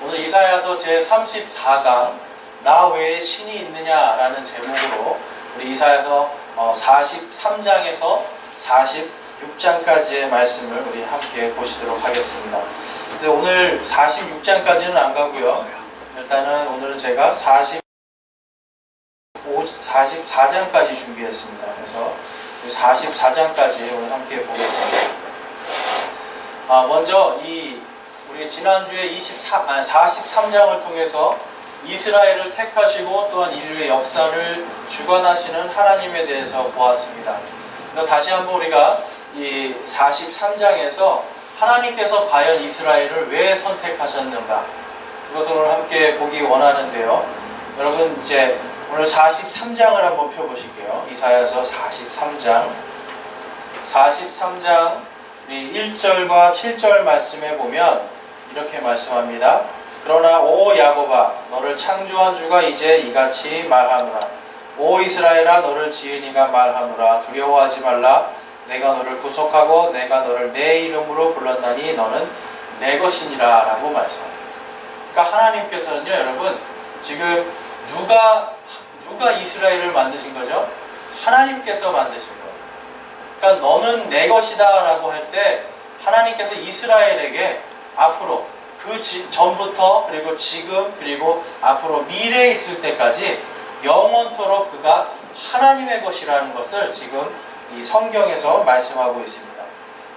오늘 이사야서 제34강 나 외에 신이 있느냐라는 제목으로 우리 이사야서 43장에서 46장까지의 말씀을 우리 함께 보시도록 하겠습니다. 근데 오늘 46장까지는 안 가고요. 일단은 오늘은 제가 44장까지 준비했습니다. 그래서 44장까지 오늘 함께 보겠습니다. 먼저 우리 지난주에 43장을 통해서 이스라엘을 택하시고 또한 인류의 역사를 주관하시는 하나님에 대해서 보았습니다. 다시 한번 우리가 이 43장에서 하나님께서 과연 이스라엘을 왜 선택하셨는가, 그것을 오늘 함께 보기 원하는데요. 여러분 이제 오늘 43장을 한번 펴보실게요. 이사야서 43장 1절과 7절 말씀에 보면 이렇게 말씀합니다. 그러나 오 야곱아, 너를 창조한 주가 이제 이같이 말하노라. 오 이스라엘아, 너를 지은 이가 말하노라. 두려워하지 말라. 내가 너를 구속하고 내가 너를 내 이름으로 불렀나니 너는 내 것이니라 라고 말씀합니다. 그러니까 하나님께서는요, 여러분, 지금 누가 이스라엘을 만드신 거죠? 하나님께서 만드신 거예요. 그러니까 너는 내 것이다 라고 할 때 하나님께서 이스라엘에게 앞으로 그 전부터 그리고 지금 그리고 앞으로 미래에 있을 때까지 영원토록 그가 하나님의 것이라는 것을 지금 이 성경에서 말씀하고 있습니다.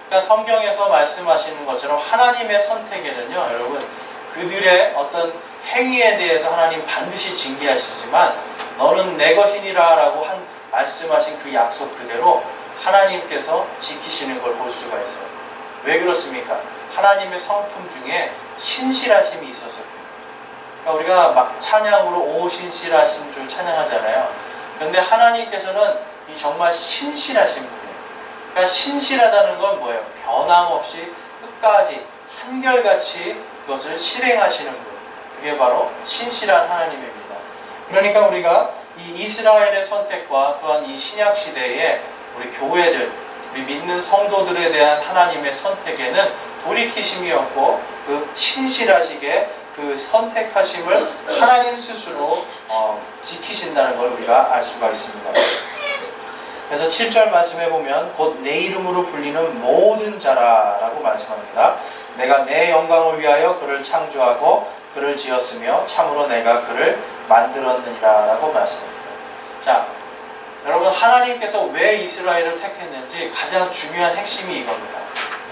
그러니까 성경에서 말씀하시는 것처럼 하나님의 선택에는요, 여러분, 그들의 어떤 행위에 대해서 하나님 반드시 징계하시지만 너는 내 것이니라 라고 말씀하신 그 약속 그대로 하나님께서 지키시는 걸 볼 수가 있어요. 왜 그렇습니까? 하나님의 성품 중에 신실하심이 있어서요. 그러니까 우리가 막 찬양으로 오 신실하신 주 찬양하잖아요. 그런데 하나님께서는 이 정말 신실하신 분이에요. 그러니까 신실하다는 건 뭐예요? 변함없이 끝까지 한결같이 그것을 실행하시는 분. 그게 바로 신실한 하나님입니다. 그러니까 우리가 이 이스라엘의 선택과 또한 이 신약 시대에 우리 교회들, 우리 믿는 성도들에 대한 하나님의 선택에는 돌이키심이 없고 그 신실하시게 그 선택하심을 하나님 스스로 지키신다는 걸 우리가 알 수가 있습니다. 그래서 7절 말씀해 보면 곧 내 이름으로 불리는 모든 자라 라고 말씀합니다. 내가 내 영광을 위하여 그를 창조하고 그를 지었으며 참으로 내가 그를 만들었느니라 라고 말씀합니다. 자, 여러분, 하나님께서 왜 이스라엘을 택했는지 가장 중요한 핵심이 이겁니다.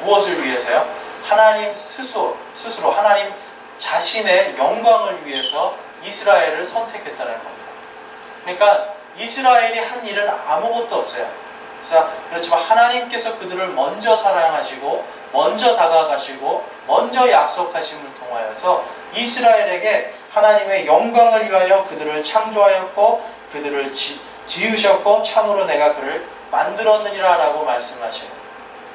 무엇을 위해서요? 하나님 스스로 하나님 자신의 영광을 위해서 이스라엘을 선택했다는 겁니다. 그러니까 이스라엘이 한 일은 아무것도 없어요. 그렇지만 하나님께서 그들을 먼저 사랑하시고 먼저 다가가시고 먼저 약속하심을 통하여서 이스라엘에게 하나님의 영광을 위하여 그들을 창조하였고 그들을 지으셨고 참으로 내가 그를 만들었느니라 라고 말씀하셔요.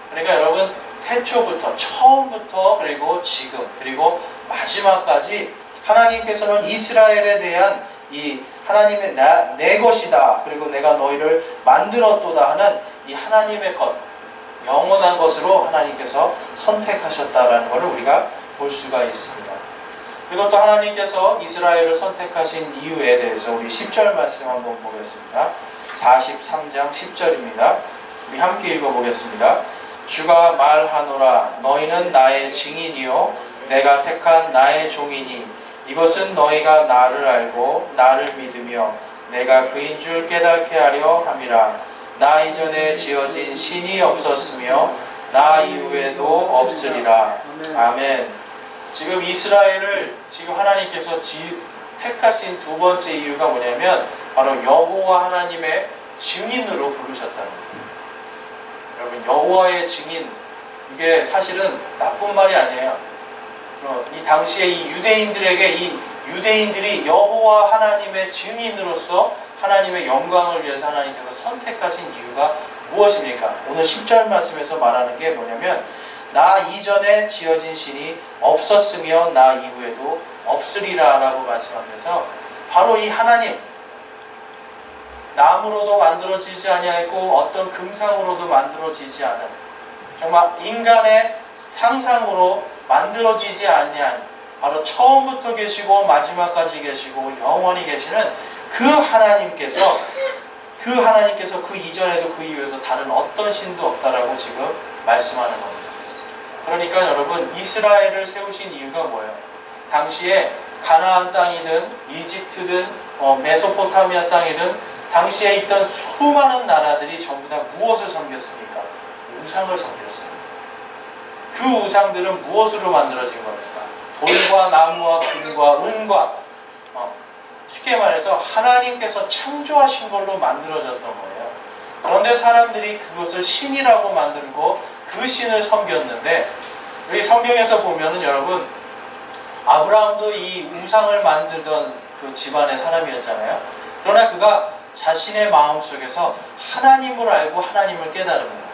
그러니까 여러분, 태초부터 처음부터 그리고 지금 그리고 마지막까지 하나님께서는 이스라엘에 대한 이 하나님의 내 것이다 그리고 내가 너희를 만들었도다 하는 이 하나님의 것, 영원한 것으로 하나님께서 선택하셨다라는 것을 우리가 볼 수가 있습니다. 그리고 또 하나님께서 이스라엘을 선택하신 이유에 대해서 우리 10절 말씀 한번 보겠습니다. 43장 10절입니다. 우리 함께 읽어보겠습니다. 주가 말하노라. 너희는 나의 증인이요 내가 택한 나의 종이니 이것은 너희가 나를 알고 나를 믿으며 내가 그인 줄 깨닫게 하려 함이라. 나 이전에 지어진 신이 없었으며 나 이후에도 없으리라. 아멘. 지금 이스라엘을 지금 하나님께서 택하신 두 번째 이유가 뭐냐면 바로 여호와 하나님의 증인으로 부르셨다는 거예요. 여러분, 여호와의 증인, 이게 사실은 나쁜 말이 아니에요. 이 당시에 이 유대인들이 여호와 하나님의 증인으로서 하나님의 영광을 위해서 하나님께서 선택하신 이유가 무엇입니까? 오늘 10절 말씀에서 말하는 게 뭐냐면 나 이전에 지어진 신이 없었으며 나 이후에도 없으리라 라고 말씀하면서 바로 이 하나님, 나무로도 만들어지지 아니하고 어떤 금상으로도 만들어지지 않은 정말 인간의 상상으로 만들어지지 아니한 바로 처음부터 계시고 마지막까지 계시고 영원히 계시는 그 하나님께서 그 이전에도 그 이후에도 다른 어떤 신도 없다라고 지금 말씀하는 겁니다. 그러니까 여러분, 이스라엘을 세우신 이유가 뭐예요? 당시에 가나안 땅이든 이집트든 메소포타미아 땅이든 당시에 있던 수많은 나라들이 전부 다 무엇을 섬겼습니까? 우상을 섬겼어요. 그 우상들은 무엇으로 만들어진 겁니까? 돌과 나무와 금과 은과 쉽게 말해서 하나님께서 창조하신 걸로 만들어졌던 거예요. 그런데 사람들이 그것을 신이라고 만들고 그 신을 섬겼는데, 우리 성경에서 보면은 여러분, 아브라함도 이 우상을 만들던 그 집안의 사람이었잖아요. 그러나 그가 자신의 마음속에서 하나님을 알고 하나님을 깨달습니다.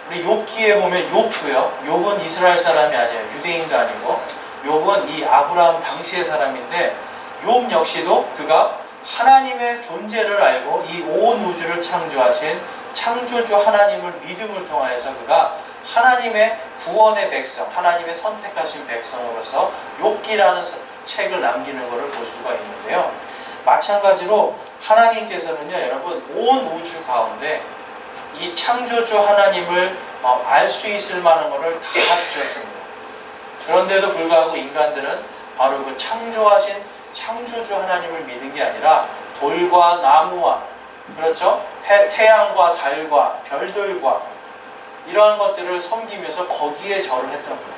우리 욥기에 보면 욥도요. 욥은 이스라엘 사람이 아니에요. 유대인도 아니고 욥은 이 아브라함 당시의 사람인데, 욥 역시도 그가 하나님의 존재를 알고 이 온 우주를 창조하신 창조주 하나님을 믿음을 통하여서 그가 하나님의 구원의 백성, 하나님의 선택하신 백성으로서 욥기라는 책을 남기는 것을 볼 수가 있는데요. 마찬가지로 하나님께서는요, 여러분, 온 우주 가운데 이 창조주 하나님을 알 수 있을 만한 것을 다 주셨습니다. 그런데도 불구하고 인간들은 바로 그 창조하신 창조주 하나님을 믿은 게 아니라 돌과 나무와, 그렇죠? 태양과 달과 별들과 이러한 것들을 섬기면서 거기에 절을 했던 거예요.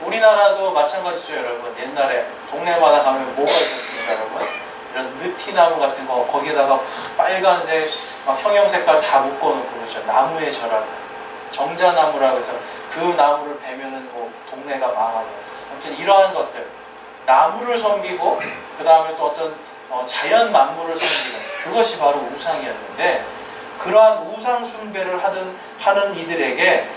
우리나라도 마찬가지죠, 여러분. 옛날에 동네마다 가면 뭐가 있었습니까, 여러분? 이런 느티나무 같은 거, 거기에다가 빨간색, 형형 색깔 다 묶어놓고 그러죠. 나무에 절하고. 정자나무라고 해서 그 나무를 베면은 뭐 동네가 망하고. 아무튼 이러한 것들. 나무를 섬기고, 그 다음에 또 어떤 자연 만물을 섬기는, 그것이 바로 우상이었는데, 그러한 우상 숭배를 하는 이들에게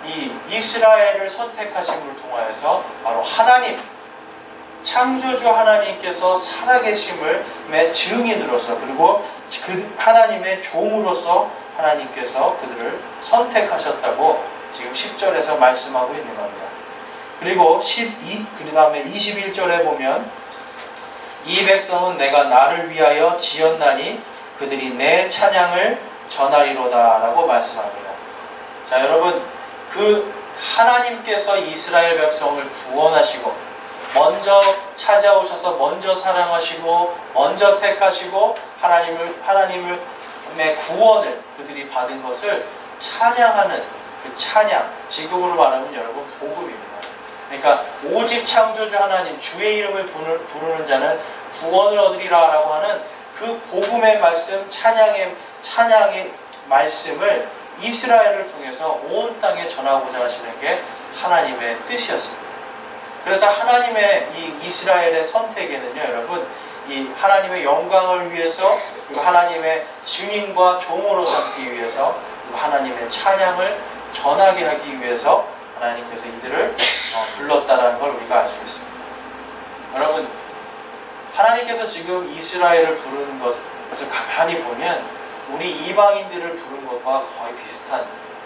이 이스라엘을 선택하심을 통하여서 바로 하나님, 창조주 하나님께서 살아계심을 증인으로서, 그리고 그 하나님의 종으로서 하나님께서 그들을 선택하셨다고 지금 10절에서 말씀하고 있는 겁니다. 그리고 그 다음에 21절에 보면, 이 백성은 내가 나를 위하여 지었나니 그들이 내 찬양을 전하리로다 라고 말씀합니다. 자, 여러분, 그 하나님께서 이스라엘 백성을 구원하시고 먼저 찾아오셔서 먼저 사랑하시고 먼저 택하시고 하나님의 구원을 그들이 받은 것을 찬양하는 그 찬양, 지금으로 말하면 여러분 복음입니다. 그러니까 오직 창조주 하나님, 주의 이름을 부르는 자는 구원을 얻으리라 라고 하는 그 복음의 말씀, 찬양의 말씀을 이스라엘을 통해서 온 땅에 전하고자 하시는 게 하나님의 뜻이었습니다. 그래서 하나님의 이 이스라엘의 선택에는요, 여러분, 이 하나님의 영광을 위해서, 그리고 하나님의 증인과 종으로 삼기 위해서, 그리고 하나님의 찬양을 전하게 하기 위해서 하나님께서 이들을 불렀다라는 걸 우리가 알 수 있습니다. 여러분, 하나님께서 지금 이스라엘을 부르는 것을 가만히 보면 우리 이방인들을 부른 것과 거의 비슷한,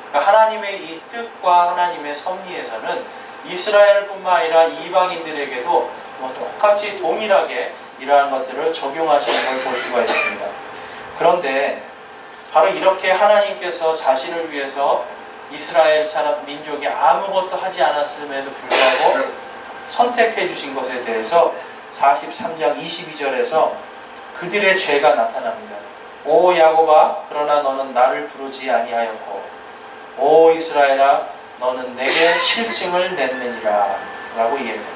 그러니까 하나님의 이 뜻과 하나님의 섭리에서는 이스라엘뿐만 아니라 이방인들에게도 똑같이 동일하게 이러한 것들을 적용하시는 걸 볼 수가 있습니다. 그런데 바로 이렇게 하나님께서 자신을 위해서 이스라엘 사람 민족이 아무것도 하지 않았음에도 불구하고 선택해 주신 것에 대해서 43장 22절에서 그들의 죄가 나타납니다. 오 야곱아, 그러나 너는 나를 부르지 아니하였고, 오 이스라엘아, 너는 내게 실증을 냈느니라 라고 이야기합니다.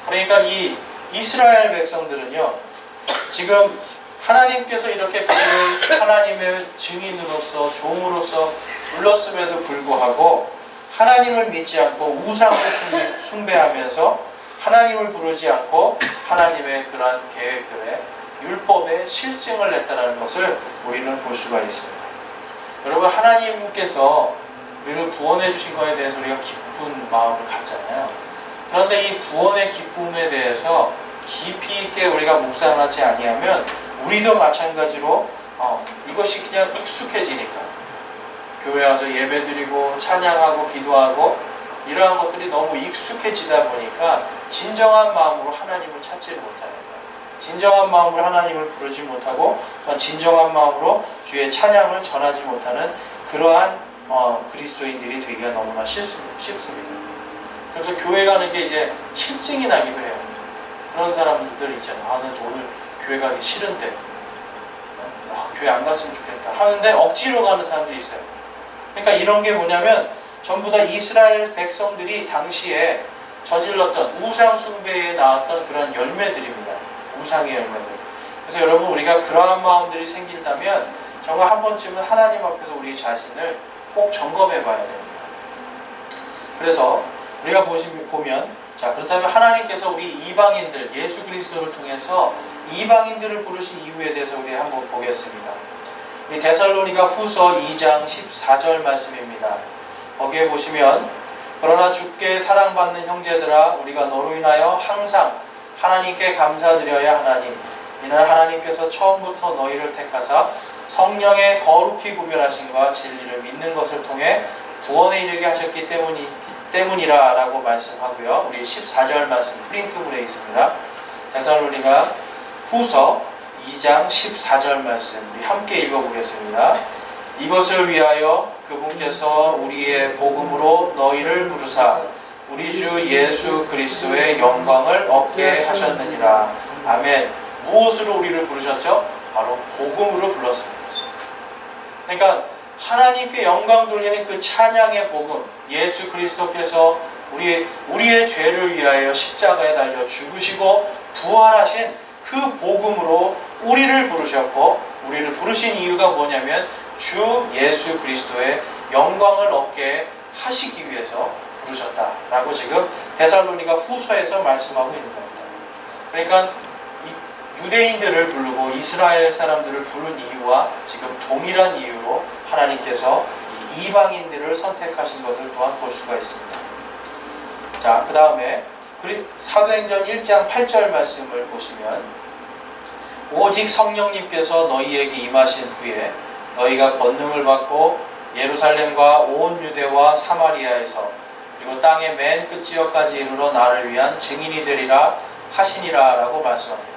그러니까 이 이스라엘 백성들은요, 지금 하나님께서 이렇게 그들을 하나님의 증인으로서 종으로서 불렀음에도 불구하고 하나님을 믿지 않고 우상을 숭배하면서 하나님을 부르지 않고 하나님의 그러한 계획들에 율법에 실증을 냈다는 것을 우리는 볼 수가 있습니다. 여러분, 하나님께서 우리를 구원해 주신 것에 대해서 우리가 기쁜 마음을 갖잖아요. 그런데 이 구원의 기쁨에 대해서 깊이 있게 우리가 묵상하지 아니하면 우리도 마찬가지로 이것이 그냥 익숙해지니까 교회 와서 예배드리고 찬양하고 기도하고 이러한 것들이 너무 익숙해지다 보니까 진정한 마음으로 하나님을 찾지를 못하는 거예요. 진정한 마음으로 하나님을 부르지 못하고 또 진정한 마음으로 주의 찬양을 전하지 못하는 그러한 그리스도인들이 되기가 너무나 쉽습니다. 그래서 교회 가는 게 이제 실증이 나기도 해요. 그런 사람들 있잖아요. 나 오늘 교회 가기 싫은데 교회 안 갔으면 좋겠다 하는데 억지로 가는 사람들이 있어요. 그러니까 이런 게 뭐냐면 전부 다 이스라엘 백성들이 당시에 저질렀던 우상 숭배에 나왔던 그런 열매들입니다. 우상의 열매들. 그래서 여러분 우리가 그러한 마음들이 생긴다면 정말 한 번쯤은 하나님 앞에서 우리 자신을 꼭 점검해 봐야 됩니다. 그래서 우리가 보면 자 그렇다면 하나님께서 우리 이방인들 예수 그리스도를 통해서 이방인들을 부르신 이유에 대해서 우리 한번 보겠습니다. 이 데살로니가 후서 2장 14절 말씀입니다. 거기에 보시면 그러나 주께 사랑받는 형제들아 우리가 너로 인하여 항상 하나님께 감사드려야 하나니 이는 하나님께서 처음부터 너희를 택하사 성령의 거룩히 구별하심과 진리를 믿는 것을 통해 구원에 이르게 하셨기 때문이라 라고 말씀하고요. 우리 14절 말씀 프린트물에 있습니다. 데살로니가 후서 2장 14절 말씀 우리 함께 읽어보겠습니다. 이것을 위하여 그분께서 우리의 복음으로 너희를 부르사 우리 주 예수 그리스도의 영광을 얻게 하셨느니라. 아멘. 무엇으로 우리를 부르셨죠? 바로 복음으로 불렀습니다. 그러니까 하나님께 영광 돌리는 그 찬양의 복음, 예수 그리스도께서 우리의 죄를 위하여 십자가에 달려 죽으시고 부활하신 그 복음으로 우리를 부르셨고, 우리를 부르신 이유가 뭐냐면 주 예수 그리스도의 영광을 얻게 하시기 위해서 부르셨다라고 지금 데살로니가 후서에서 말씀하고 있는 겁니다. 그러니까 유대인들을 부르고 이스라엘 사람들을 부른 이유와 지금 동일한 이유로 하나님께서 이방인들을 선택하신 것을 또한 볼 수가 있습니다. 자, 그 다음에 사도행전 1장 8절 말씀을 보시면 오직 성령님께서 너희에게 임하신 후에 너희가 권능을 받고 예루살렘과 온 유대와 사마리아에서 그리고 땅의 맨 끝지역까지 이르러 나를 위한 증인이 되리라 하시니라 라고 말씀합니다.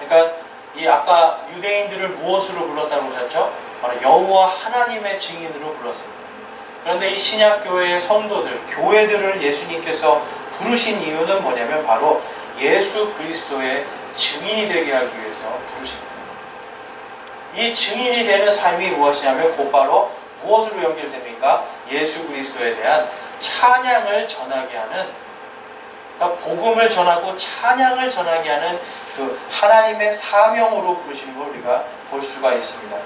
그러니까 이 아까 유대인들을 무엇으로 불렀다고 하셨죠? 바로 여호와 하나님의 증인으로 불렀습니다. 그런데 이 신약교회의 성도들, 교회들을 예수님께서 부르신 이유는 뭐냐면 바로 예수 그리스도의 증인이 되게 하기 위해서 부르신 거예요. 이 증인이 되는 삶이 무엇이냐면 곧바로 무엇으로 연결됩니까? 예수 그리스도에 대한 찬양을 전하게 하는, 그러니까 복음을 전하고 찬양을 전하게 하는 그 하나님의 사명으로 부르시는 걸 우리가 볼 수가 있습니다.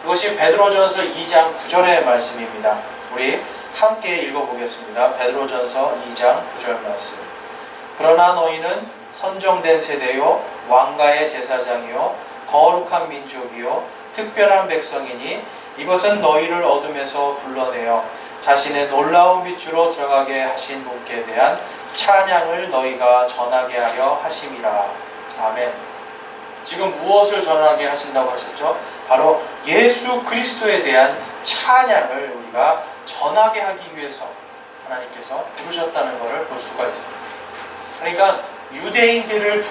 그것이 베드로전서 2장 9절의 말씀입니다. 우리 함께 읽어보겠습니다. 베드로전서 2장 9절 말씀. 그러나 너희는 선정된 세대요 왕가의 제사장이요 거룩한 민족이요 특별한 백성이니 이것은 너희를 어둠에서 불러내어 자신의 놀라운 빛으로 들어가게 하신 분께 대한 찬양을 너희가 전하게 하려 하심이라. 아멘. 지금 무엇을 전하게 하신다고 하셨죠? 바로 예수 그리스도에 대한 찬양을 우리가 전하게 하기 위해서 하나님께서 부르셨다는 것을 볼 수가 있습니다. 그러니까 유대인들을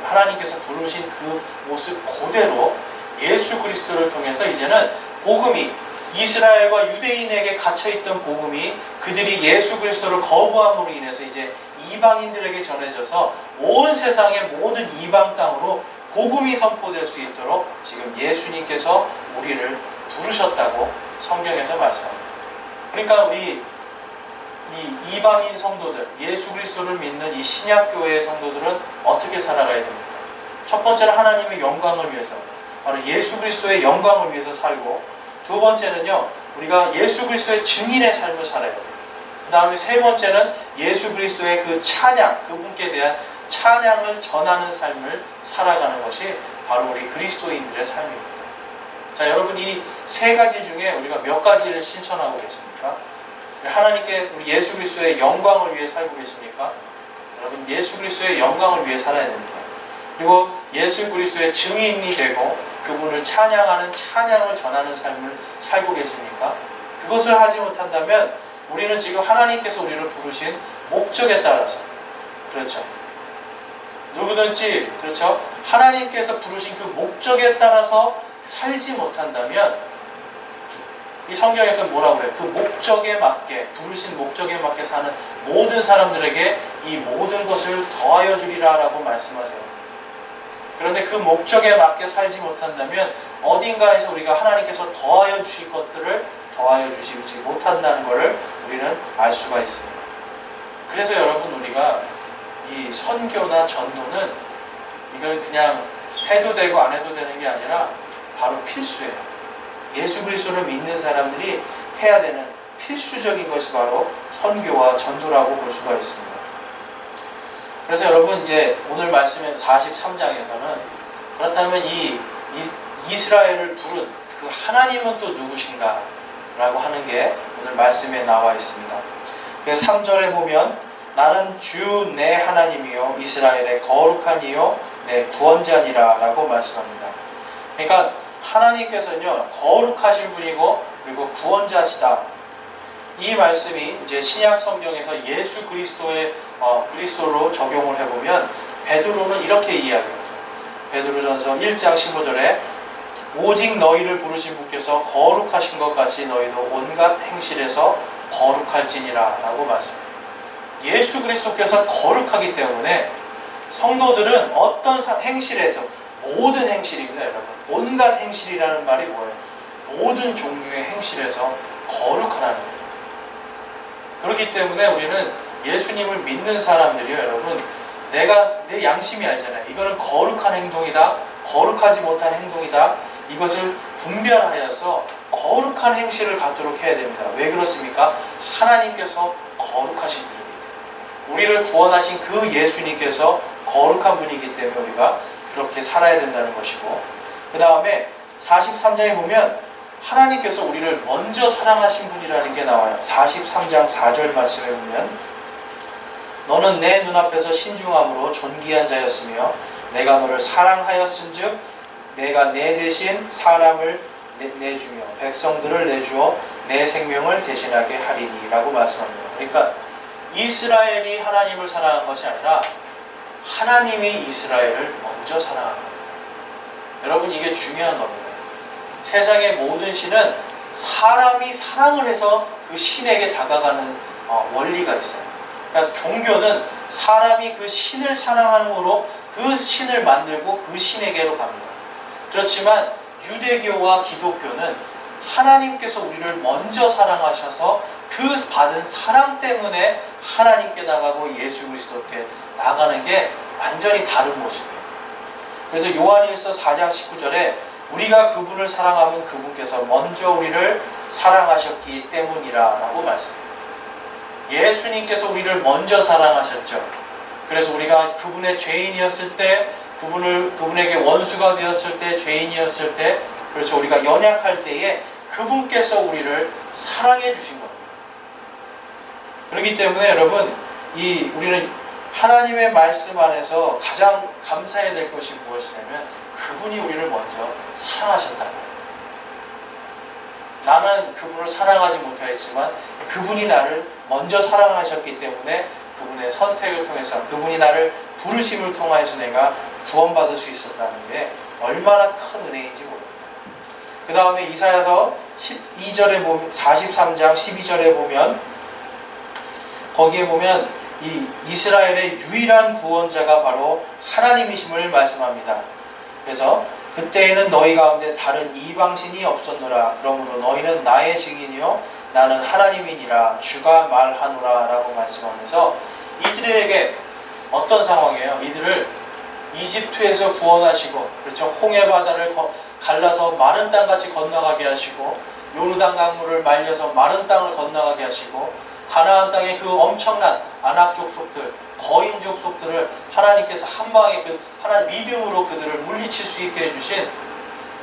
하나님께서 부르신 그 모습 그대로 예수 그리스도를 통해서 이제는 복음이 이스라엘과 유대인에게 갇혀있던 복음이 그들이 예수 그리스도를 거부함으로 인해서 이제 이방인들에게 전해져서 온 세상의 모든 이방 땅으로 복음이 선포될 수 있도록 지금 예수님께서 우리를 부르셨다고 성경에서 말씀합니다. 그러니까 우리 이 이방인 성도들, 예수 그리스도를 믿는 이 신약교회의 성도들은 어떻게 살아가야 됩니까? 첫 번째는 하나님의 영광을 위해서, 바로 예수 그리스도의 영광을 위해서 살고, 두 번째는요, 우리가 예수 그리스도의 증인의 삶을 살아야 돼요. 그 다음에 세 번째는 예수 그리스도의 그 찬양, 그분께 대한 찬양을 전하는 삶을 살아가는 것이 바로 우리 그리스도인들의 삶입니다. 자, 여러분 이 세 가지 중에 우리가 몇 가지를 실천하고 계십니까? 하나님께 우리 예수 그리스도의 영광을 위해 살고 계십니까? 여러분 예수 그리스도의 영광을 위해 살아야 됩니다. 그리고 예수 그리스도의 증인이 되고 그분을 찬양하는 찬양을 전하는 삶을 살고 계십니까? 그것을 하지 못한다면 우리는 지금 하나님께서 우리를 부르신 목적에 따라서, 그렇죠, 누구든지, 그렇죠, 하나님께서 부르신 그 목적에 따라서 살지 못한다면, 이 성경에서는 뭐라고 그래요? 그 목적에 맞게, 부르신 목적에 맞게 사는 모든 사람들에게 이 모든 것을 더하여 주리라 라고 말씀하세요. 그런데 그 목적에 맞게 살지 못한다면 어딘가에서 우리가 하나님께서 더하여 주실 것들을 더하여 주시지 못한다는 것을 우리는 알 수가 있습니다. 그래서 여러분, 우리가 이 선교나 전도는 이건 그냥 해도 되고 안 해도 되는 게 아니라 바로 필수예요. 예수 그리스도를 믿는 사람들이 해야 되는 필수적인 것이 바로 선교와 전도라고 볼 수가 있습니다. 그래서 여러분, 이제 오늘 말씀의 43장에서는 그렇다면 이 이스라엘을 부른 그 하나님은 또 누구신가 라고 하는 게 오늘 말씀에 나와 있습니다. 그래서 3절에 보면 나는 주 내 하나님이요 이스라엘의 거룩한 이요 내 구원자니라 라고 말씀합니다. 그러니까 하나님께서는요 거룩하신 분이고 그리고 구원자시다. 이 말씀이 이제 신약 성경에서 예수 그리스도의 그리스도로 적용을 해보면 베드로는 이렇게 이야기해요. 베드로전서 1장 15절에 오직 너희를 부르신 분께서 거룩하신 것 같이 너희도 온갖 행실에서 거룩할지니라 라고 말씀합니다. 예수 그리스도께서 거룩하기 때문에 성도들은 어떤 행실에서, 모든 행실입니다 여러분. 온갖 행실이라는 말이 뭐예요? 모든 종류의 행실에서 거룩하라는 거예요. 그렇기 때문에 우리는 예수님을 믿는 사람들이요 여러분, 내 양심이 알잖아요. 이거는 거룩한 행동이다, 거룩하지 못한 행동이다. 이것을 분별하여서 거룩한 행실을 갖도록 해야 됩니다. 왜 그렇습니까? 하나님께서 거룩하신 분입니다. 우리를 구원하신 그 예수님께서 거룩한 분이기 때문에 우리가 그렇게 살아야 된다는 것이고, 그 다음에 43장에 보면 하나님께서 우리를 먼저 사랑하신 분이라는 게 나와요. 43장 4절 말씀에 보면 너는 내 눈앞에서 신중함으로 존귀한 자였으며 내가 너를 사랑하였은즉 내가 내 대신 사람을 내주며 백성들을 내주어 내 생명을 대신하게 하리니 라고 말씀합니다. 그러니까 이스라엘이 하나님을 사랑한 것이 아니라 하나님이 이스라엘을 먼저 사랑한 겁니다. 여러분, 이게 중요한 겁니다. 세상의 모든 신은 사람이 사랑을 해서 그 신에게 다가가는 원리가 있어요. 그래서 종교는 사람이 그 신을 사랑함으로 그 신을 만들고 그 신에게로 갑니다. 그렇지만 유대교와 기독교는 하나님께서 우리를 먼저 사랑하셔서 그 받은 사랑 때문에 하나님께 나가고 예수 그리스도께 나가는 게 완전히 다른 모습이에요. 그래서 요한일서 4장 19절에 우리가 그분을 사랑하면 그분께서 먼저 우리를 사랑하셨기 때문이라 라고 말씀해요. 예수님께서 우리를 먼저 사랑하셨죠. 그래서 우리가 그분의 죄인이었을 때, 그분에게 원수가 되었을 때, 죄인이었을 때, 그렇죠, 우리가 연약할 때에 그분께서 우리를 사랑해 주신 겁니다. 그렇기 때문에 여러분, 우리는 하나님의 말씀 안에서 가장 감사해야 될 것이 무엇이냐면 그분이 우리를 먼저 사랑하셨다는 거예요. 나는 그분을 사랑하지 못하였지만 그분이 나를 먼저 사랑하셨기 때문에 그분의 선택을 통해서, 그분이 나를 부르심을 통하여서 내가 구원받을 수 있었다는 게 얼마나 큰 은혜인지 모릅니다. 그 다음에 이사야서 12절에 보면, 43장 12절에 보면, 거기에 보면 이 이스라엘의 유일한 구원자가 바로 하나님이심을 말씀합니다. 그래서 그때에는 너희 가운데 다른 이방신이 없었노라. 그러므로 너희는 나의 증인이요 나는 하나님이니라 주가 말하노라 라고 말씀하면서 이들에게 어떤 상황이에요? 이들을 이집트에서 구원하시고, 그렇죠, 홍해 바다를 갈라서 마른 땅같이 건너가게 하시고, 요르단 강물을 말려서 마른 땅을 건너가게 하시고, 가나안 땅의 그 엄청난 아낙 족속들, 거인 족속들을 하나님께서 한 방에 하나님 믿음으로 그들을 물리칠 수 있게 해주신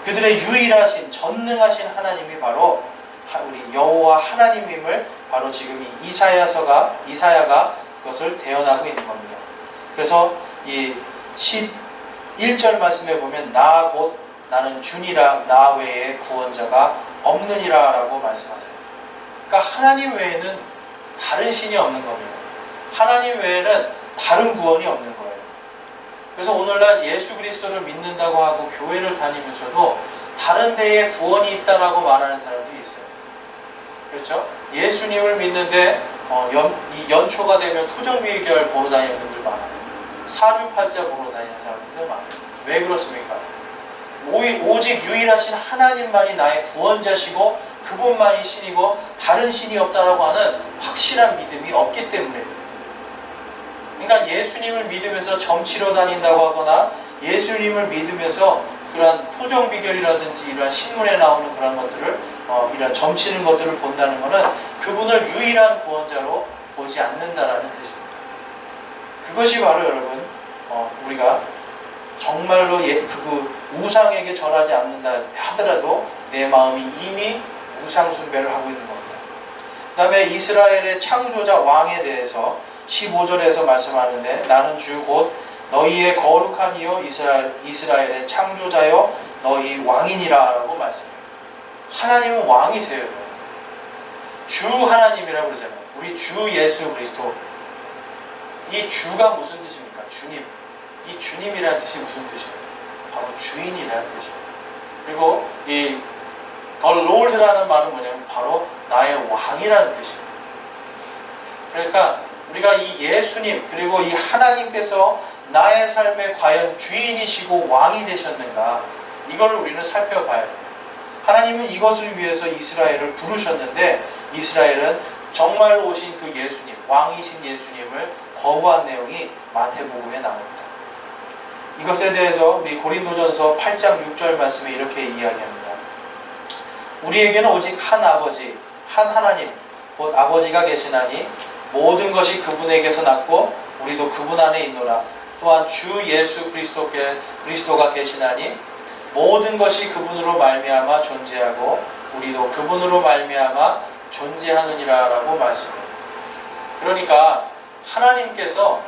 그들의 유일하신 전능하신 하나님이 바로 우리 여호와 하나님임을 바로 지금 이 이사야가 그것을 대언하고 있는 겁니다. 그래서 이 11절 말씀에 보면 나 곧 나는 주니라 나 외에 구원자가 없느니라 라고 말씀하세요. 그러니까 하나님 외에는 다른 신이 없는 겁니다. 하나님 외에는 다른 구원이 없는 거예요. 그래서 오늘날 예수 그리스도를 믿는다고 하고 교회를 다니면서도 다른 데에 구원이 있다라고 말하는 사람들이 있어요. 그렇죠? 예수님을 믿는데 이 연초가 되면 토정비결 보러 다니는 분들 많아요. 사주팔자 보러 다니는 사람들도 많아요. 왜 그렇습니까? 오직 유일하신 하나님만이 나의 구원자시고 그분만이 신이고 다른 신이 없다라고 하는 확실한 믿음이 없기 때문에, 그러니까 예수님을 믿으면서 점치러 다닌다고 하거나 예수님을 믿으면서 그러한 토정비결이라든지 이러한 신문에 나오는 그런 것들을 이런 점치는 것들을 본다는 것은 그분을 유일한 구원자로 보지 않는다라는 뜻입니다. 그것이 바로 여러분 우리가 정말로 그 우상에게 절하지 않는다 하더라도 내 마음이 이미 우상 숭배를 하고 있는 겁니다. 그 다음에 이스라엘의 창조자 왕에 대해서 15절에서 말씀하는데 나는 주 곧 너희의 거룩한 이요 이스라엘의 창조자요 너희 왕이니라 라고 말씀해요. 하나님은 왕이세요. 주 하나님이라고 그러잖아요. 우리 주 예수 그리스도. 이 주가 무슨 뜻입니까? 주님. 이 주님이라는 뜻이 무슨 뜻이에요? 바로 주인이라는 뜻이에요. 그리고 이 The Lord라는 말은 뭐냐면 바로 나의 왕이라는 뜻이에요. 그러니까 우리가 이 예수님 그리고 이 하나님께서 나의 삶에 과연 주인이시고 왕이 되셨는가, 이걸 우리는 살펴봐야 돼요. 하나님은 이것을 위해서 이스라엘을 부르셨는데 이스라엘은 정말로 오신 그 예수님, 왕이신 예수님을 거부한 내용이 마태복음에 나옵니다. 이것에 대해서 우리 고린도전서 8장 6절 말씀에 이렇게 이야기합니다. 우리에게는 오직 한 아버지, 한 하나님, 곧 아버지가 계시나니 모든 것이 그분에게서 났고 우리도 그분 안에 있노라. 또한 주 예수 그리스도가 계시나니 모든 것이 그분으로 말미암아 존재하고 우리도 그분으로 말미암아 존재하느니라 라고 말씀해요. 그러니까 하나님께서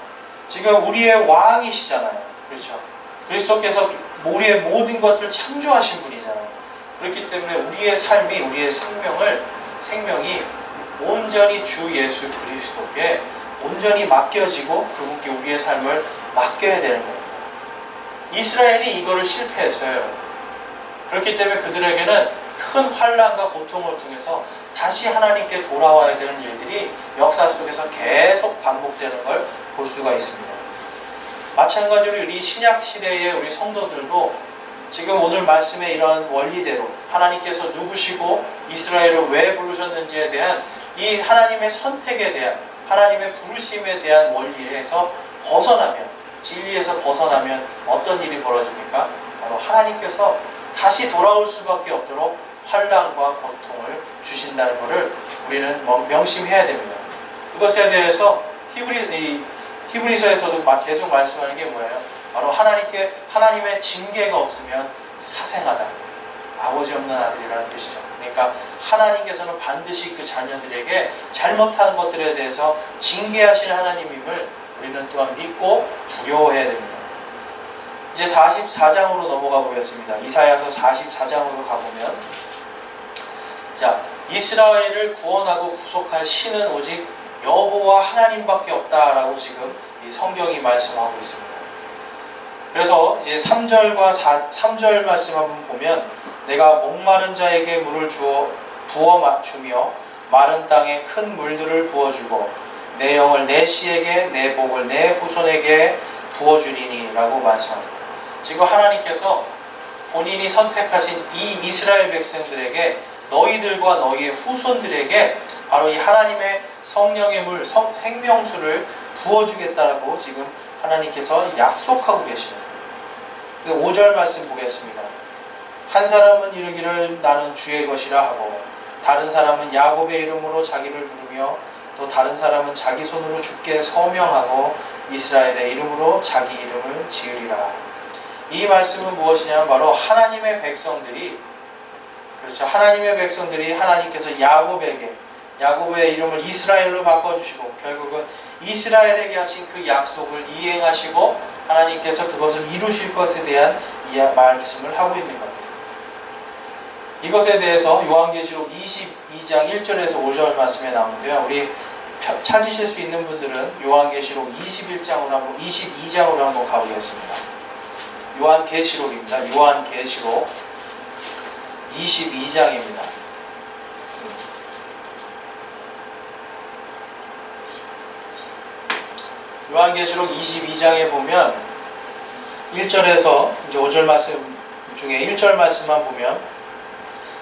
지금 우리의 왕이시잖아요. 그렇죠? 그리스도께서 우리의 모든 것을 창조하신 분이잖아요. 그렇기 때문에 우리의 삶이, 우리의 생명이 온전히 주 예수 그리스도께 온전히 맡겨지고 그분께 우리의 삶을 맡겨야 되는 겁니다. 이스라엘이 이거를 실패했어요. 그렇기 때문에 그들에게는 큰 환난과 고통을 통해서 다시 하나님께 돌아와야 되는 일들이 역사 속에서 계속 반복되는 걸 볼 수가 있습니다. 마찬가지로 우리 신약 시대의 우리 성도들도 지금 오늘 말씀의 이런 원리대로 하나님께서 누구시고 이스라엘을 왜 부르셨는지에 대한 이 하나님의 선택에 대한 하나님의 부르심에 대한 원리에서 벗어나면, 진리에서 벗어나면 어떤 일이 벌어집니까? 바로 하나님께서 다시 돌아올 수밖에 없도록 환난과 고통을 주신다는 것을 우리는 명심해야 됩니다. 그것에 대해서 히브리서에서도 계속 말씀하는 게 뭐예요? 바로 하나님의 징계가 없으면 사생하다. 아버지 없는 아들이라는 뜻이죠. 그러니까 하나님께서는 반드시 그 자녀들에게 잘못한 것들에 대해서 징계하시는 하나님임을 우리는 또한 믿고 두려워해야 됩니다. 이제 44장으로 넘어가 보겠습니다. 이사야서 44장으로 가보면, 자, 이스라엘을 구원하고 구속할 신은 오직 여호와 하나님밖에 없다라고 지금 이 성경이 말씀하고 있습니다. 그래서 이제 3절 말씀 한번 보면, 내가 목마른 자에게 물을 부어 주며 마른 땅에 큰 물들을 부어주고 내 영을 내 씨에게 내 복을 내 후손에게 부어주리니 라고 말씀합니다. 지금 하나님께서 본인이 선택하신 이 이스라엘 백성들에게, 너희들과 너희의 후손들에게 바로 이 하나님의 성령의 물, 생명수를 부어주겠다라고 지금 하나님께서 약속하고 계십니다. 5절 말씀 보겠습니다. 한 사람은 이르기를 나는 주의 것이라 하고 다른 사람은 야곱의 이름으로 자기를 부르며 또 다른 사람은 자기 손으로 주께 서명하고 이스라엘의 이름으로 자기 이름을 지으리라. 이 말씀은 무엇이냐면 바로 하나님의 백성들이, 그렇죠, 하나님의 백성들이 하나님께서 야곱의 이름을 이스라엘로 바꿔주시고 결국은 이스라엘에게 하신 그 약속을 이행하시고 하나님께서 그것을 이루실 것에 대한 말씀을 하고 있는 겁니다. 이것에 대해서 요한계시록 22장 1절에서 5절 말씀에 나오는데요. 우리 찾으실 수 있는 분들은 요한계시록 22장으로 한번 가보겠습니다. 요한계시록입니다. 요한계시록 22장입니다. 요한계시록 22장에 보면 1절에서 이제 5절 말씀 중에 1절 말씀만 보면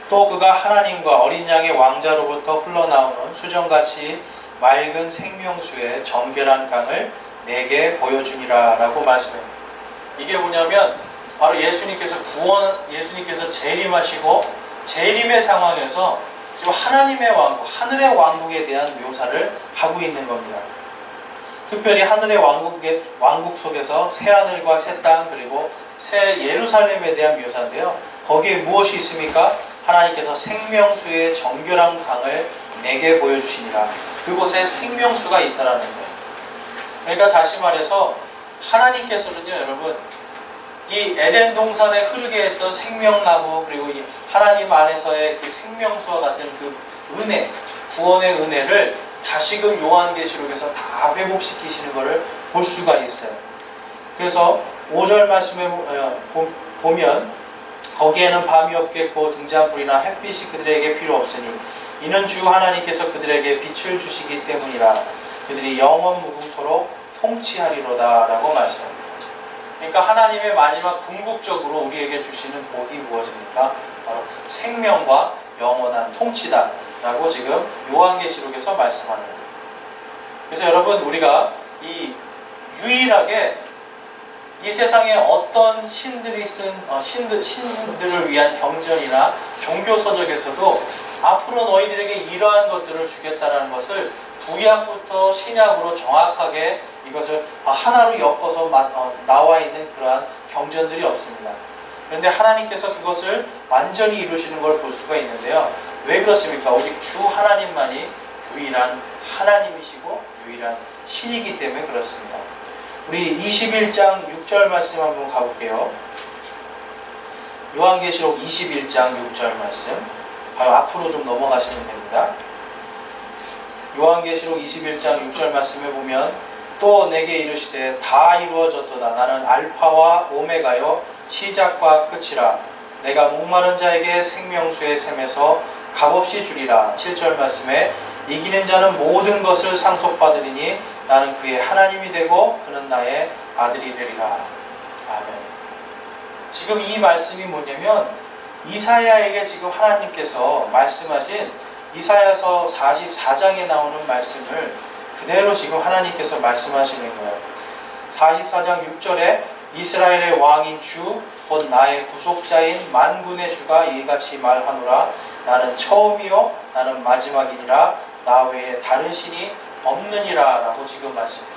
또 그가 하나님과 어린 양의 왕자로부터 흘러나오는 수정같이 맑은 생명수의 정결한 강을 내게 보여주니라 라고 말씀해요. 이게 뭐냐면 바로 예수님께서 재림하시고 재림의 상황에서 지금 하나님의 왕국, 하늘의 왕국에 대한 묘사를 하고 있는 겁니다. 특별히 하늘의 왕국 속에서 새하늘과 새 땅 그리고 새 예루살렘에 대한 묘사인데요. 거기에 무엇이 있습니까? 하나님께서 생명수의 정결한 강을 내게 보여주시니라. 그곳에 생명수가 있다라는 거예요. 그러니까 다시 말해서 하나님께서는요, 여러분, 이 에덴 동산에 흐르게 했던 생명나무 그리고 이 하나님 안에서의 그 생명수와 같은 그 은혜, 구원의 은혜를 다시금 요한계시록에서 다 회복시키시는 것을 볼 수가 있어요. 그래서 5절 말씀에 보면 거기에는 밤이 없겠고 등잔불이나 햇빛이 그들에게 필요 없으니 이는 주 하나님께서 그들에게 빛을 주시기 때문이라. 그들이 영원 무궁토록 통치하리로다 라고 말씀합니다. 그러니까 하나님의 마지막 궁극적으로 우리에게 주시는 복이 무엇입니까? 바로 생명과 영원한 통치다 라고 지금 요한계시록에서 말씀하는 거예요. 그래서 여러분, 우리가 이 유일하게 이 세상에 어떤 신들이 쓴 신들을 위한 경전이나 종교 서적에서도 앞으로 너희들에게 이러한 것들을 주겠다라는 것을 구약부터 신약으로 정확하게 이것을 하나로 엮어서 나와 있는 그러한 경전들이 없습니다. 그런데 하나님께서 그것을 완전히 이루시는 걸 볼 수가 있는데요. 왜 그렇습니까? 오직 주 하나님만이 유일한 하나님이시고 유일한 신이기 때문에 그렇습니다. 우리 21장 6절 말씀 한번 가볼게요. 요한계시록 21장 6절 말씀 바로 앞으로 좀 넘어가시면 됩니다. 요한계시록 21장 6절 말씀에 보면 또 내게 이르시되 다 이루어졌도다. 나는 알파와 오메가요 시작과 끝이라. 내가 목마른 자에게 생명수의 샘에서 값없이 주리라. 7절 말씀에 이기는 자는 모든 것을 상속받으리니 나는 그의 하나님이 되고 그는 나의 아들이 되리라. 아멘. 지금 이 말씀이 뭐냐면 이사야에게 지금 하나님께서 말씀하신 이사야서 44장에 나오는 말씀을 그대로 지금 하나님께서 말씀하시는 거예요. 44장 6절에 이스라엘의 왕인 주 곧 나의 구속자인 만군의 주가 이같이 말하노라. 나는 처음이요 나는 마지막이니라. 나 외에 다른 신이 없느니라 라고 지금 말씀해요.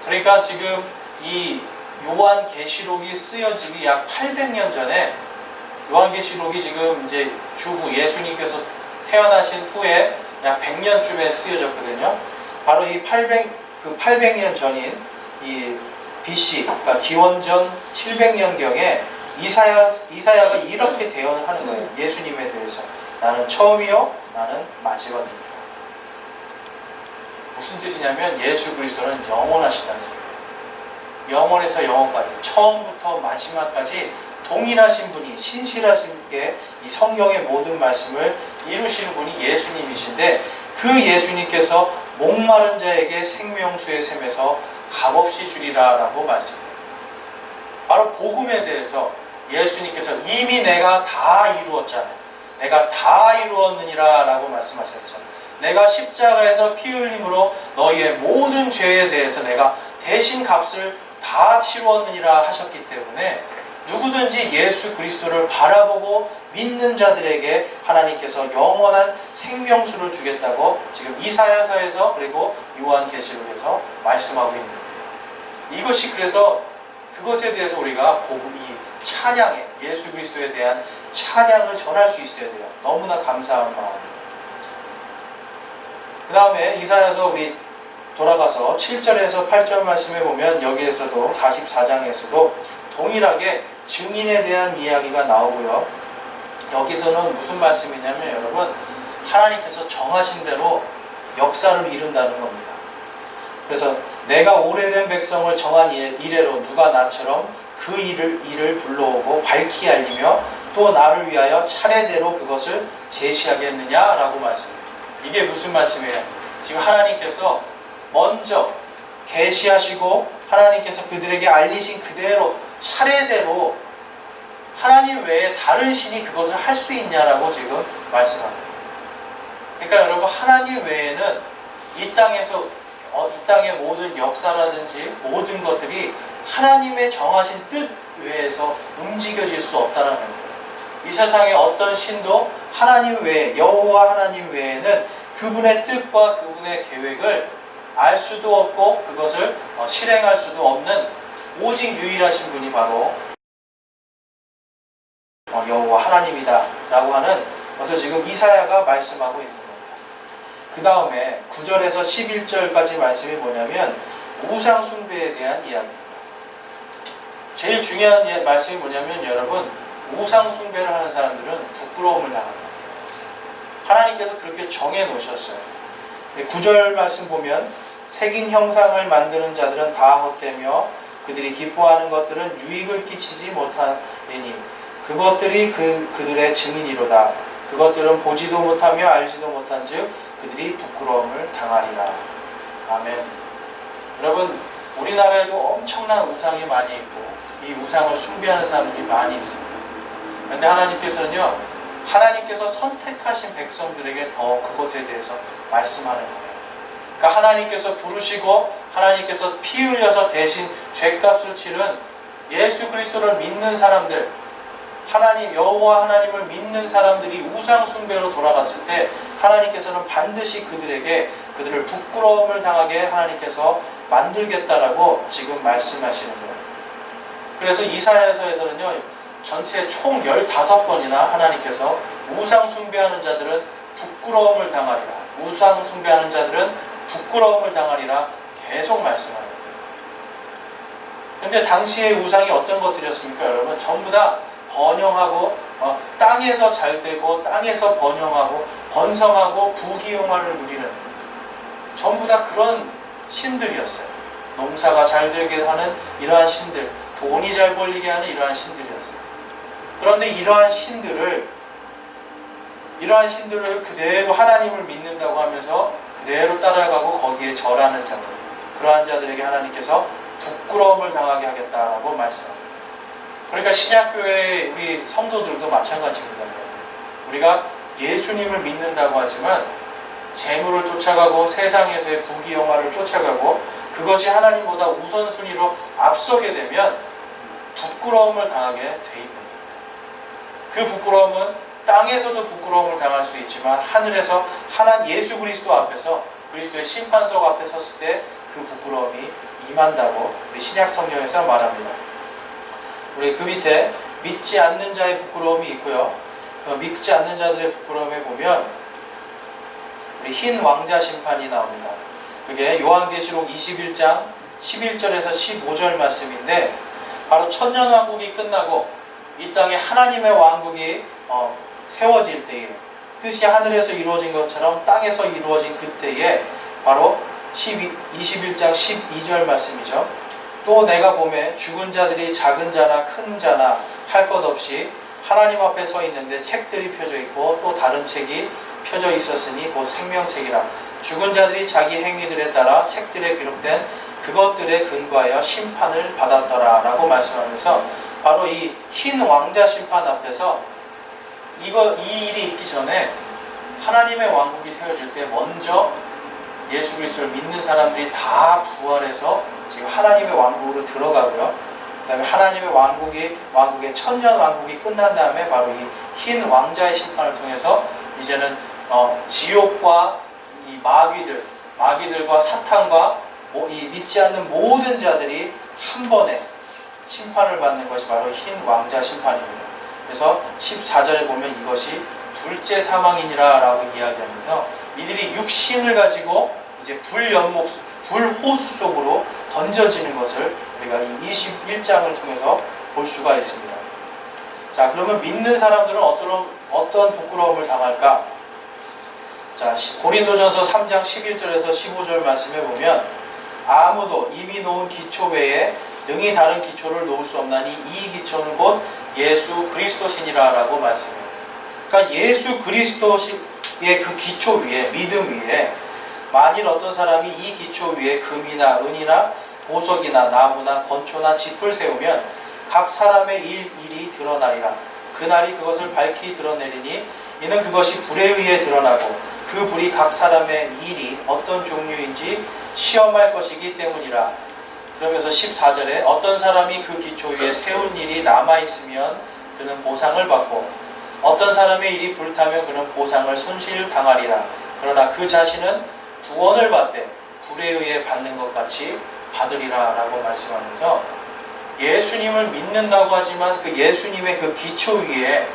그러니까 지금 이 요한계시록이 쓰여지기 약 800년 전에 요한계시록이 지금 이제 주후 예수님께서 태어나신 후에 약 100년쯤에 쓰여졌거든요. 바로 이 800년 전인 이 BC, 그러니까 기원전 700년경에 이사야가 이렇게 대언을 하는 거예요. 예수님에 대해서. 나는 처음이요, 나는 마지막입니다. 무슨 뜻이냐면 예수 그리스도는 영원하시다는 소리예요. 영원에서 영원까지, 처음부터 마지막까지 동일하신 분이, 신실하신 게 이 성경의 모든 말씀을 이루시는 분이 예수님이신데, 그 예수님께서 목마른 자에게 생명수의 샘에서 값없이 주리라 라고 말씀해요. 바로 복음에 대해서 예수님께서 이미 내가 다 이루었잖아요. 내가 다 이루었느니라 라고 말씀하셨죠. 내가 십자가에서 피 흘림으로 너희의 모든 죄에 대해서 내가 대신 값을 다 치루었느니라 하셨기 때문에 누구든지 예수 그리스도를 바라보고 믿는 자들에게 하나님께서 영원한 생명수를 주겠다고 지금 이사야서에서 그리고 요한계시록에서 말씀하고 있는 거예요. 이것이 그래서 그것에 대해서 우리가 이 찬양에 예수 그리스도에 대한 찬양을 전할 수 있어야 돼요. 너무나 감사한 마음. 그 다음에 이사야서 우리 돌아가서 7절에서 8절 말씀에 보면 여기에서도 44장에서도 동일하게 증인에 대한 이야기가 나오고요. 여기서는 무슨 말씀이냐면 여러분, 하나님께서 정하신 대로 역사를 이룬다는 겁니다. 그래서 내가 오래된 백성을 정한 이래로 누가 나처럼 그 일을 불러오고 밝히 알리며 또 나를 위하여 차례대로 그것을 제시하겠느냐라고 말씀해요. 이게 무슨 말씀이에요? 지금 하나님께서 먼저 계시하시고 하나님께서 그들에게 알리신 그대로 차례대로 하나님 외에 다른 신이 그것을 할 수 있냐라고 지금 말씀합니다. 그러니까 여러분, 하나님 외에는 이 땅의 모든 역사라든지 모든 것들이 하나님의 정하신 뜻 외에서 움직여질 수 없다는 거예요. 이 세상에 어떤 신도 하나님 외에, 여호와 하나님 외에는 그분의 뜻과 그분의 계획을 알 수도 없고 그것을 실행할 수도 없는 오직 유일하신 분이 바로 여호와 하나님이다 라고 하는 것을 지금 이사야가 말씀하고 있는 겁니다. 그 다음에 9절에서 11절까지 말씀이 뭐냐면 우상 숭배에 대한 이야기입니다. 제일 중요한 말씀이 뭐냐면 여러분, 우상 숭배를 하는 사람들은 부끄러움을 당합니다. 하나님께서 그렇게 정해 놓으셨어요. 9절 말씀 보면 새긴 형상을 만드는 자들은 다 헛되며 그들이 기뻐하는 것들은 유익을 끼치지 못하니 그것들이 그들의 증인이로다. 그것들은 보지도 못하며 알지도 못한즉 그들이 부끄러움을 당하리라. 아멘. 여러분, 우리나라에도 엄청난 우상이 많이 있고 이 우상을 숭배하는 사람들이 많이 있습니다. 그런데 하나님께서는요, 하나님께서 선택하신 백성들에게 더 그것에 대해서 말씀하는 거예요. 그러니까 하나님께서 부르시고 하나님께서 피 흘려서 대신 죗값을 치른 예수 그리스도를 믿는 사람들, 하나님 여호와 하나님을 믿는 사람들이 우상 숭배로 돌아갔을 때 하나님께서는 반드시 그들을 부끄러움을 당하게 하나님께서 만들겠다라고 지금 말씀하시는 거예요. 그래서 이사야서에서는요, 전체 총 15번이나 하나님께서 우상 숭배하는 자들은 부끄러움을 당하리라, 우상 숭배하는 자들은 부끄러움을 당하리라 계속 말씀합니다. 그런데 당시의 우상이 어떤 것들이었습니까? 여러분, 전부 다 번영하고 땅에서 잘되고 땅에서 번영하고 번성하고 부귀영화를 누리는, 전부 다 그런 신들이었어요. 농사가 잘 되게 하는 이러한 신들, 돈이 잘 벌리게 하는 이러한 신들이었어요. 그런데 이러한 신들을 그대로 하나님을 믿는다고 하면서 그대로 따라가고 거기에 절하는 자들, 그러한 자들에게 하나님께서 부끄러움을 당하게 하겠다라고 말씀합니다. 그러니까 신약교회의 우리 성도들도 마찬가지입니다. 우리가 예수님을 믿는다고 하지만 재물을 쫓아가고 세상에서의 부귀영화를 쫓아가고 그것이 하나님보다 우선순위로 앞서게 되면 부끄러움을 당하게 돼 있는 거예요. 그 부끄러움은 땅에서도 부끄러움을 당할 수 있지만 하늘에서 예수 그리스도 앞에서, 그리스도의 심판석 앞에 섰을 때 그 부끄러움이 임한다고 우리 신약 성경에서 말합니다. 우리 그 밑에 믿지 않는 자의 부끄러움이 있고요. 믿지 않는 자들의 부끄러움에 보면 우리 흰 왕자 심판이 나옵니다. 그게 요한계시록 21장 11절에서 15절 말씀인데, 바로 천년왕국이 끝나고 이 땅에 하나님의 왕국이 세워질 때에, 뜻이 하늘에서 이루어진 것처럼 땅에서 이루어진 그때에 바로 21장 12절 말씀이죠. 또 내가 보매 죽은 자들이 작은 자나 큰 자나 할 것 없이 하나님 앞에 서 있는데 책들이 펴져 있고 또 다른 책이 펴져 있었으니 곧 생명책이라. 죽은 자들이 자기 행위들에 따라 책들에 기록된 그것들에 근거하여 심판을 받았더라 라고 말씀하면서, 바로 이 흰 왕자 심판 앞에서 이 일이 있기 전에 하나님의 왕국이 세워질 때 먼저 예수 그리스도를 믿는 사람들이 다 부활해서 지금 하나님의 왕국으로 들어가고요. 그 다음에 하나님의 왕국의 천년 왕국이 끝난 다음에 바로 이 흰 왕자의 심판을 통해서 이제는 지옥과 이 마귀들과 사탄과 이 믿지 않는 모든 자들이 한 번에 심판을 받는 것이 바로 흰 왕자 심판입니다. 그래서 14절에 보면 이것이 둘째 사망이니라 라고 이야기하면서 이들이 육신을 가지고 이제 불호수 속으로 던져지는 것을 우리가 이 21장을 통해서 볼 수가 있습니다. 자, 그러면 믿는 사람들은 어떤 부끄러움을 당할까? 자, 고린도전서 3장 11절에서 15절 말씀해 보면 아무도 이미 놓은 기초 외에 능히 다른 기초를 놓을 수 없나니 이 기초는 곧 예수 그리스도시니라 라고 말씀해요. 그러니까 예수 그리스도의 그 기초 위에, 믿음 위에 만일 어떤 사람이 이 기초 위에 금이나 은이나 보석이나 나무나 건초나 짚을 세우면 각 사람의 일이 드러나리라. 그날이 그것을 밝히 드러내리니 이는 그것이 불에 의해 드러나고 그 불이 각 사람의 일이 어떤 종류인지 시험할 것이기 때문이라. 그러면서 14절에 어떤 사람이 그 기초 위에 세운 일이 남아있으면 그는 보상을 받고 어떤 사람의 일이 불타면 그는 보상을 손실당하리라. 그러나 그 자신은 구원을 받되 불에 의해 받는 것 같이 받으리라 라고 말씀하면서 예수님을 믿는다고 하지만 그 예수님의 그 기초 위에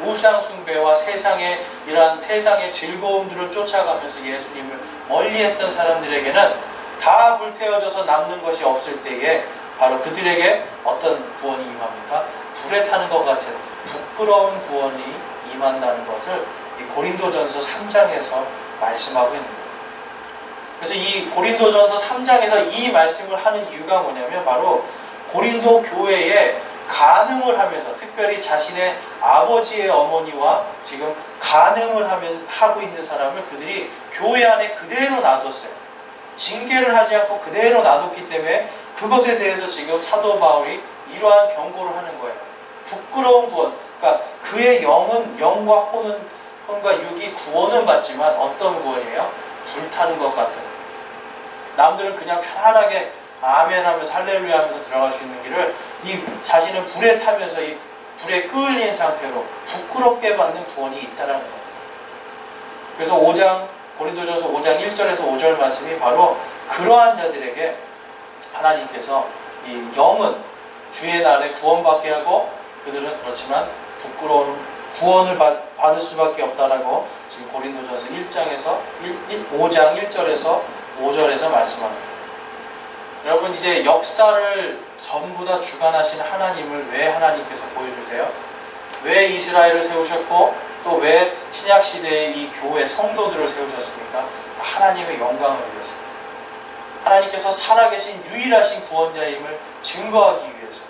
우상 숭배와 세상의 이러한 세상의 즐거움들을 쫓아가면서 예수님을 멀리했던 사람들에게는 다 불태워져서 남는 것이 없을 때에 바로 그들에게 어떤 구원이 임합니까? 불에 타는 것 같은 부끄러운 구원이 임한다는 것을 이 고린도전서 3장에서 말씀하고 있는 거예요. 그래서 이 고린도전서 3장에서 이 말씀을 하는 이유가 뭐냐면 바로 고린도 교회에 간음을 하면서 특별히 자신의 아버지의 어머니와 지금 간음을 하고 있는 사람을 그들이 교회 안에 그대로 놔뒀어요. 징계를 하지 않고 그대로 놔뒀기 때문에 그것에 대해서 지금 사도 바울이 이러한 경고를 하는 거예요. 부끄러운 구원. 그러니까 그의 영과 혼과 육이 구원은 받지만 어떤 구원이에요? 불타는 것 같은. 남들은 그냥 편안하게 아멘 하면서 할렐루야 하면서 들어갈 수 있는 길을 이 자신은 불에 타면서 이 불에 끌린 상태로 부끄럽게 받는 구원이 있다는 거예요. 그래서 고린도전서 5장 1절에서 5절 말씀이 바로 그러한 자들에게 하나님께서 이 영은 주의 날에 구원받게 하고 그들은 그렇지만 부끄러운 구원을 받을 수밖에 없다라고 지금 고린도전서 5장 1절에서 5절에서 말씀합니다. 여러분 이제 역사를 전부 다 주관하신 하나님을 왜 하나님께서 보여주세요? 왜 이스라엘을 세우셨고 또 왜 신약시대의 이 교회 성도들을 세우셨습니까? 하나님의 영광을 위해서. 하나님께서 살아계신 유일하신 구원자임을 증거하기 위해서.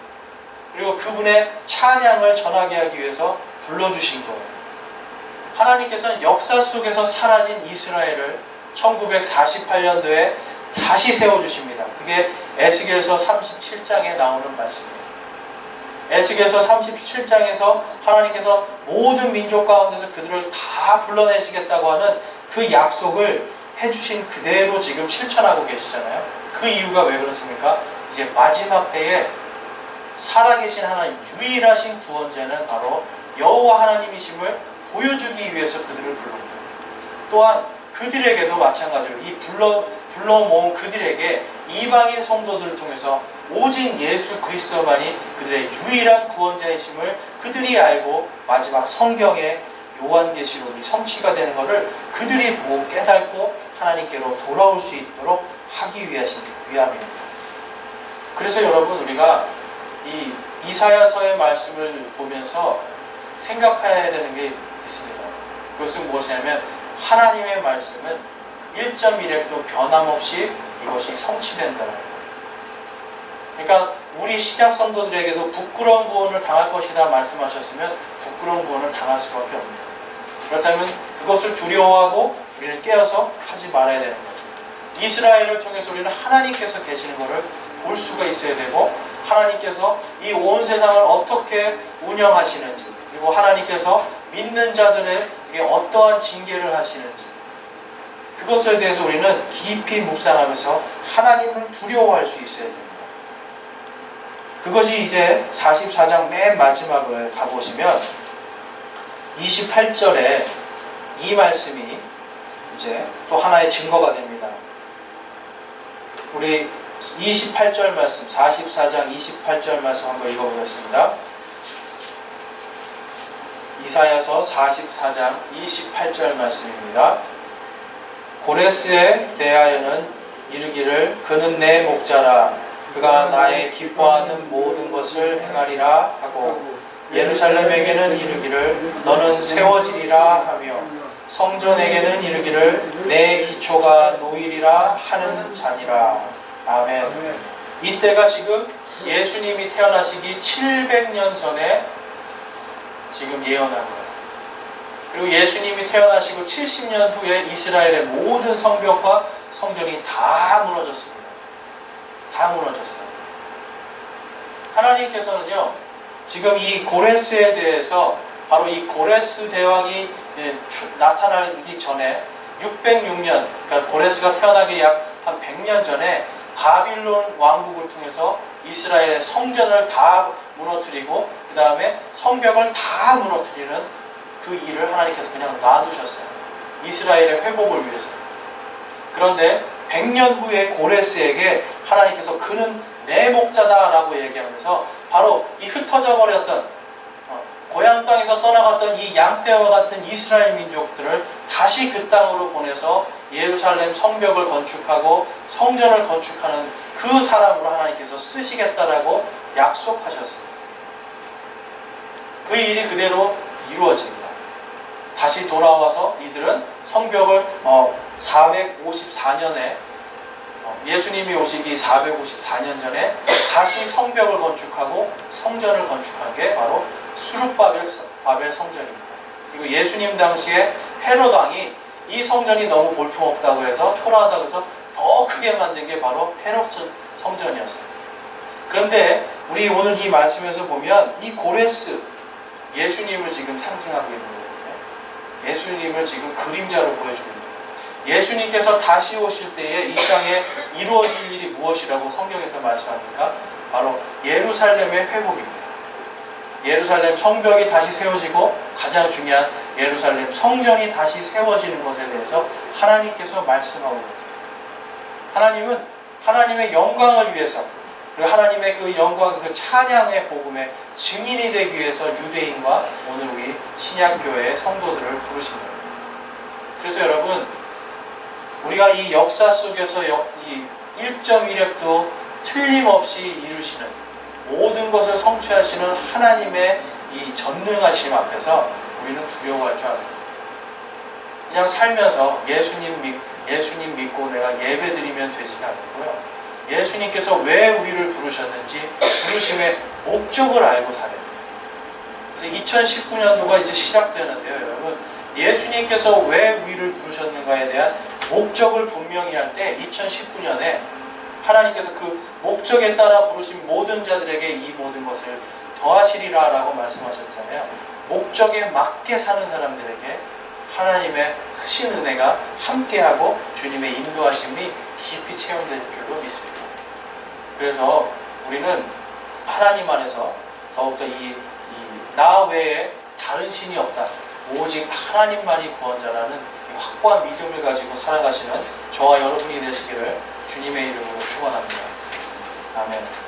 그리고 그분의 찬양을 전하게 하기 위해서 불러주신 거예요. 하나님께서는 역사 속에서 사라진 이스라엘을 1948년도에 다시 세워주십니다. 그게 에스겔서 37장에 나오는 말씀이에요. 에스겔서 37장에서 하나님께서 모든 민족 가운데서 그들을 다 불러내시겠다고 하는 그 약속을 해주신 그대로 지금 실천하고 계시잖아요. 그 이유가 왜 그렇습니까? 이제 마지막 때에 살아계신 하나님, 유일하신 구원자는 바로 여호와 하나님이심을 보여주기 위해서 그들을 부른 거예요. 또한 그들에게도 마찬가지로 이 불러 모은 그들에게 이방인 성도들을 통해서 오직 예수 그리스도만이 그들의 유일한 구원자이심을 그들이 알고 마지막 성경의 요한계시록이 성취가 되는 것을 그들이 보고 깨닫고 하나님께로 돌아올 수 있도록 하기 위함입니다. 그래서 여러분 우리가 이 이사야서의 말씀을 보면서 생각해야 되는 게 있습니다. 그것은 무엇이냐면 하나님의 말씀은 1.1획도 변함없이 이것이 성취된다는 거예요. 그러니까 우리 시작 성도들에게도 부끄러운 구원을 당할 것이다 말씀하셨으면 부끄러운 구원을 당할 수밖에 없습니다. 그렇다면 그것을 두려워하고 우리는 깨어서 하지 말아야 되는 거죠. 이스라엘을 통해서 우리는 하나님께서 계시는 것을 볼 수가 있어야 되고 하나님께서 이 온 세상을 어떻게 운영하시는지 그리고 하나님께서 믿는 자들에게 어떠한 징계를 하시는지 그것에 대해서 우리는 깊이 묵상하면서 하나님을 두려워할 수 있어야 됩니다. 그것이 이제 44장 맨 마지막을 가보시면 28절에 이 말씀이 이제 또 하나의 증거가 됩니다. 우리 28절 말씀, 44장 28절 말씀 한번 읽어보겠습니다. 이사야서 44장 28절 말씀입니다. 고레스에 대하여는 이르기를 그는 내 목자라 그가 나의 기뻐하는 모든 것을 행하리라 하고 예루살렘에게는 이르기를 너는 세워지리라 하며 성전에게는 이르기를 내 기초가 노일이라 하는 자니라. 아멘. 이때가 지금 예수님이 태어나시기 700년 전에 지금 예언한 거예요. 그리고 예수님이 태어나시고 70년 후에 이스라엘의 모든 성벽과 성전이 다 무너졌습니다. 다 무너졌어요. 하나님께서는요, 지금 이 고레스에 대해서 바로 이 고레스 대왕이 나타나기 전에 606년, 그러니까 고레스가 태어나기 약 한 100년 전에 바빌론 왕국을 통해서 이스라엘의 성전을 다 무너뜨리고 그 다음에 성벽을 다 무너뜨리는 그 일을 하나님께서 그냥 놔두셨어요. 이스라엘의 회복을 위해서. 그런데 100년 후에 고레스에게 하나님께서 그는 내 목자다라고 얘기하면서 바로 이 흩어져 버렸던 고향 땅에서 떠나갔던 이 양떼와 같은 이스라엘 민족들을 다시 그 땅으로 보내서 예루살렘 성벽을 건축하고 성전을 건축하는 그 사람으로 하나님께서 쓰시겠다라고 약속하셨습니다. 그 일이 그대로 이루어집니다. 다시 돌아와서 이들은 성벽을 454년에 예수님이 오시기 454년 전에 다시 성벽을 건축하고 성전을 건축한 게 바로 수룹바벨 성전입니다. 그리고 예수님 당시에 헤롯 왕이 이 성전이 너무 볼품없다고 해서 초라하다고 해서 더 크게 만든 게 바로 헤롯 성전이었어요. 그런데 우리 오늘 이 말씀에서 보면 이 고레스, 예수님을 지금 상징하고 있는 거거든요. 예수님을 지금 그림자로 보여주고 있는 거예요. 예수님께서 다시 오실 때에 이 땅에 이루어질 일이 무엇이라고 성경에서 말씀합니까? 바로 예루살렘의 회복입니다. 예루살렘 성벽이 다시 세워지고 가장 중요한 예루살렘 성전이 다시 세워지는 것에 대해서 하나님께서 말씀하고 계세요. 하나님은 하나님의 영광을 위해서, 그리고 하나님의 그 영광, 그 찬양의 복음의 증인이 되기 위해서 유대인과 오늘 우리 신약교회의 성도들을 부르신 거예요. 그래서 여러분, 우리가 이 역사 속에서 이 1.1획도 틀림없이 이루시는 모든 것을 성취하시는 하나님의 이 전능하심 앞에서 우리는 두려워할 줄 압니다. 그냥 살면서 예수님 믿고 내가 예배드리면 되지가 않고요. 예수님께서 왜 우리를 부르셨는지 부르심의 목적을 알고 살아야 돼요. 그래서 2019년도가 이제 시작되는데요, 여러분. 예수님께서 왜 우리를 부르셨는가에 대한 목적을 분명히 할 때 2019년에 하나님께서 그 목적에 따라 부르신 모든 자들에게 이 모든 것을 더하시리라 라고 말씀하셨잖아요. 목적에 맞게 사는 사람들에게 하나님의 크신 은혜가 함께하고 주님의 인도하심이 깊이 체험될 줄로 믿습니다. 그래서 우리는 하나님 안에서 더욱더 나 외에 다른 신이 없다, 오직 하나님만이 구원자라는 확고한 믿음을 가지고 살아가시는 저와 여러분이 되시기를 주님의 이름으로 축원합니다. 아멘.